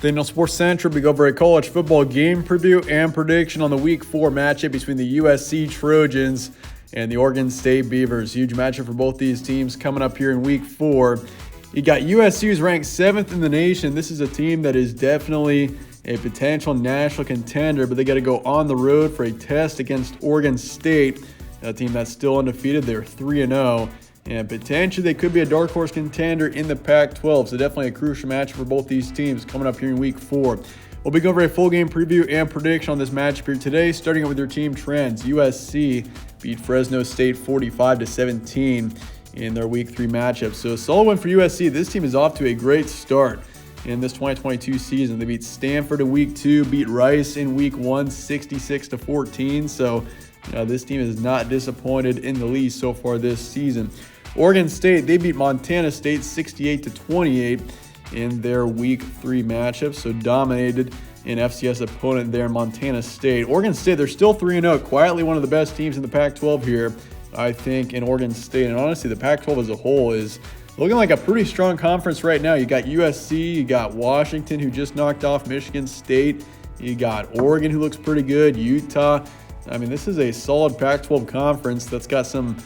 Then on Sports Central, we go over a college football game preview and prediction on the Week 4 matchup between the USC Trojans and the Oregon State Beavers. Huge matchup for both these teams coming up here in Week 4. You got USC, who's ranked 7th in the nation. This is a team that is definitely a potential national contender, but they got to go on the road for a test against Oregon State, a team that's still undefeated. They're 3-0. And potentially they could be a dark horse contender in the Pac-12. So definitely a crucial match for both these teams coming up here in Week 4. We'll be going over a full game preview and prediction on this matchup here today, starting with your team trends. USC beat Fresno State 45-17 in their Week 3 matchup. So a solid win for USC. This team is off to a great start in this 2022 season. They beat Stanford in Week 2, beat Rice in Week 1, 66-14. So this team is not disappointed in the least so far this season. Oregon State, they beat Montana State 68-28 in their Week 3 matchup, so dominated an FCS opponent there in Montana State. Oregon State, they're still 3-0, quietly one of the best teams in the Pac-12 here, I think, in Oregon State. And honestly, the Pac-12 as a whole is looking like a pretty strong conference right now. You got USC, you got Washington, who just knocked off Michigan State, you got Oregon, who looks pretty good, Utah. I mean, this is a solid Pac-12 conference that's got some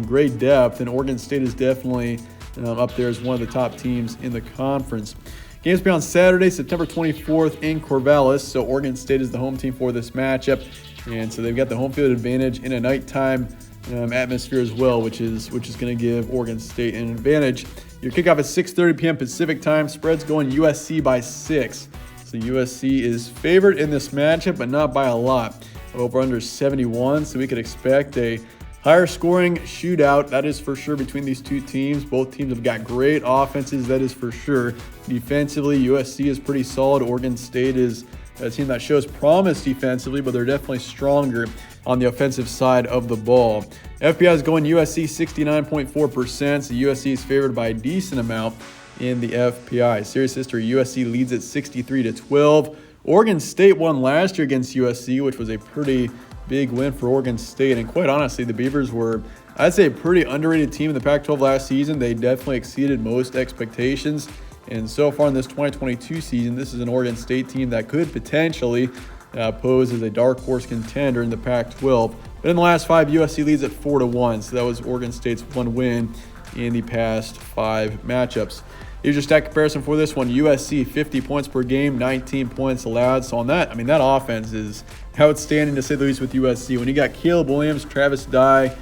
great depth, and Oregon State is definitely up there as one of the top teams in the conference. Games will be on Saturday, September 24th in Corvallis, so Oregon State is the home team for this matchup, and so they've got the home field advantage in a nighttime atmosphere as well, which is going to give Oregon State an advantage. Your kickoff at 6:30 p.m. Pacific time. Spread's going USC by 6. So USC is favored in this matchup, but not by a lot. Over under 71, so we could expect a higher scoring shootout, that is for sure, between these two teams. Both teams have got great offenses, that is for sure. Defensively, USC is pretty solid. Oregon State is a team that shows promise defensively, but they're definitely stronger on the offensive side of the ball. FPI is going USC 69.4%, so USC is favored by a decent amount in the FPI. Series history, USC leads at 63-12. Oregon State won last year against USC, which was a pretty big win for Oregon State. And quite honestly, the Beavers were, I'd say, a pretty underrated team in the Pac-12 last season. They definitely exceeded most expectations. And so far in this 2022 season, this is an Oregon State team that could potentially pose as a dark horse contender in the Pac-12. But in the last 5, USC leads at 4-1. So that was Oregon State's one win in the past 5 matchups. Here's your stat comparison for this one. USC, 50 points per game, 19 points allowed. So on that, I mean, that offense is outstanding to say the least with USC. When you got Caleb Williams, Travis Dye,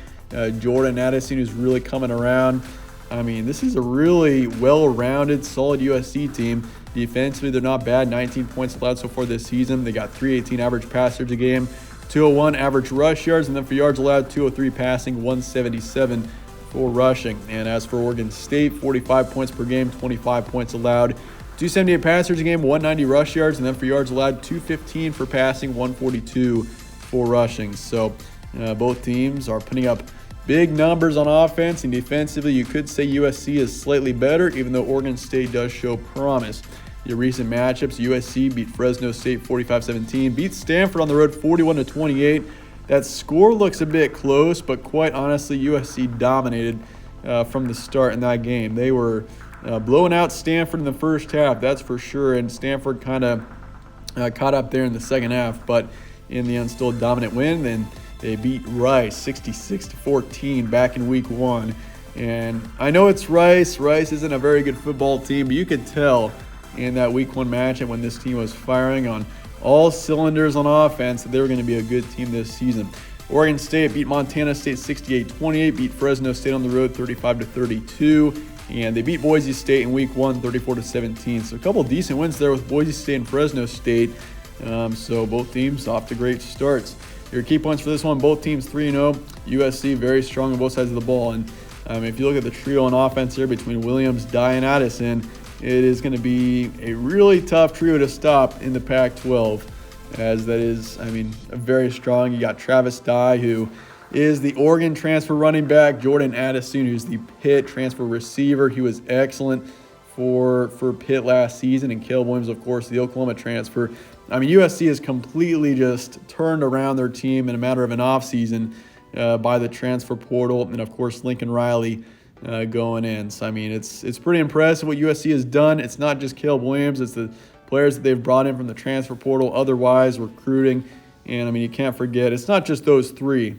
Jordan Addison, who's really coming around. I mean, this is a really well-rounded, solid USC team. Defensively, they're not bad. 19 points allowed so far this season. They got 318 average pass yards a game, 201 average rush yards, and then for yards allowed, 203 passing, 177 for rushing. And as for Oregon State, 45 points per game, 25 points allowed, 278 pass yards a game, 190 rush yards, and then for yards allowed, 215 for passing, 142 for rushing. So both teams are putting up big numbers on offense, and defensively you could say USC is slightly better, even though Oregon State does show promise. Your recent matchups, USC beat Fresno State 45-17, beat Stanford on the road 41-28. That score looks a bit close, but quite honestly, USC dominated from the start in that game. They were blowing out Stanford in the first half, that's for sure, and Stanford kind of caught up there in the second half, but in the end, still a dominant win. Then they beat Rice 66-14 back in Week 1. And I know it's Rice. Rice isn't a very good football team, but you could tell in that Week 1 matchup when this team was firing on all cylinders on offense that they were going to be a good team this season. Oregon State beat Montana State 68-28, beat Fresno State on the road 35-32, and they beat Boise State in Week 1 34-17. So a couple decent wins there with Boise State and Fresno State. So both teams off to great starts. Your key points for this one, both teams 3-0. USC very strong on both sides of the ball. And if you look at the trio on offense here between Williams, Dye, and Addison, it is going to be a really tough trio to stop in the Pac-12, as that is, very strong. You got Travis Dye, who is the Oregon transfer running back, Jordan Addison, who's the Pitt transfer receiver. He was excellent for Pitt last season, and Caleb Williams, of course, the Oklahoma transfer. USC has completely just turned around their team in a matter of an offseason by the transfer portal, and of course Lincoln Riley going in. So it's pretty impressive what USC has done. It's not just Caleb Williams, it's the players that they've brought in from the transfer portal, otherwise recruiting. And I mean, you can't forget, it's not just those three.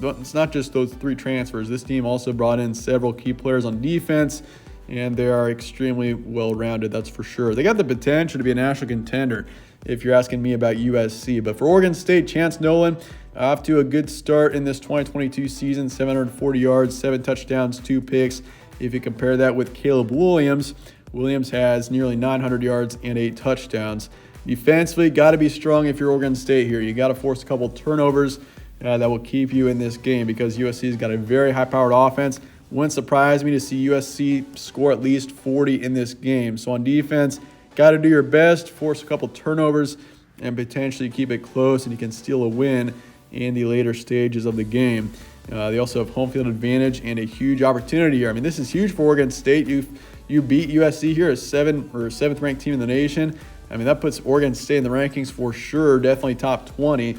It's not just those three transfers. This team also brought in several key players on defense, and they are extremely well-rounded, that's for sure. They got the potential to be a national contender, if you're asking me about USC. But for Oregon State, Chance Nolan off to a good start in this 2022 season, 740 yards, 7 touchdowns, 2 picks. If you compare that with Caleb Williams, Williams has nearly 900 yards and 8 touchdowns. Defensively, got to be strong if you're Oregon State here. You got to force a couple turnovers that will keep you in this game, because USC's got a very high-powered offense. Wouldn't surprise me to see USC score at least 40 in this game. So on defense, got to do your best, force a couple turnovers, and potentially keep it close, and you can steal a win in the later stages of the game. They also have home field advantage and a huge opportunity here. I mean, this is huge for Oregon State. You beat USC here, a 7th ranked team in the nation. I mean, that puts Oregon State in the rankings for sure, definitely top 20.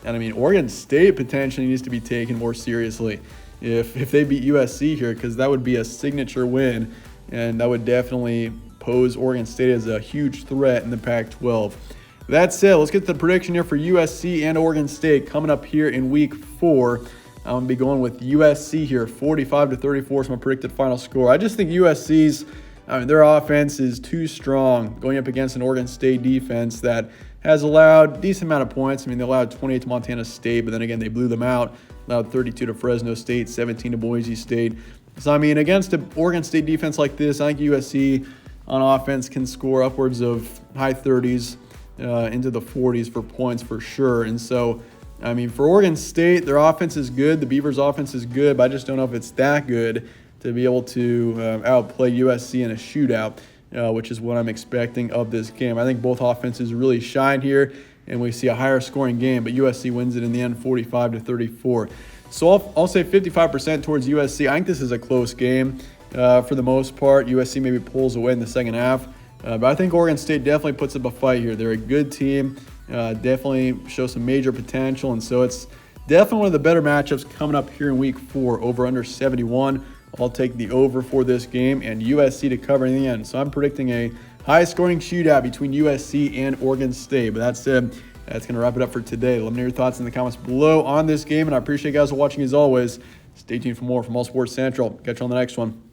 And I mean, Oregon State potentially needs to be taken more seriously if they beat USC here, because that would be a signature win, and that would definitely pose Oregon State as a huge threat in the Pac-12. That said, let's get the prediction here for USC and Oregon State coming up here in week 4. I'm going to be going with USC here, 45-34 is my predicted final score. I just think their offense is too strong going up against an Oregon State defense that has allowed a decent amount of points. I mean, they allowed 28 to Montana State, but then again, they blew them out. Allowed 32 to Fresno State, 17 to Boise State. So, I mean, against an Oregon State defense like this, I think USC on offense can score upwards of high 30s into the 40s for points for sure. And so, I mean, for Oregon State, their offense is good. The Beavers' offense is good, but I just don't know if it's that good to be able to outplay USC in a shootout, which is what I'm expecting of this game. I think both offenses really shine here, and we see a higher scoring game, but USC wins it in the end 45-34. So I'll say 55% towards USC. I think this is a close game for the most part. USC maybe pulls away in the second half, but I think Oregon State definitely puts up a fight here. They're a good team, definitely show some major potential, and so it's definitely one of the better matchups coming up here in week 4, over under 71. I'll take the over for this game and USC to cover in the end. So I'm predicting a high-scoring shootout between USC and Oregon State. But that said, that's going to wrap it up for today. Let me know your thoughts in the comments below on this game, and I appreciate you guys for watching as always. Stay tuned for more from All Sports Central. Catch you on the next one.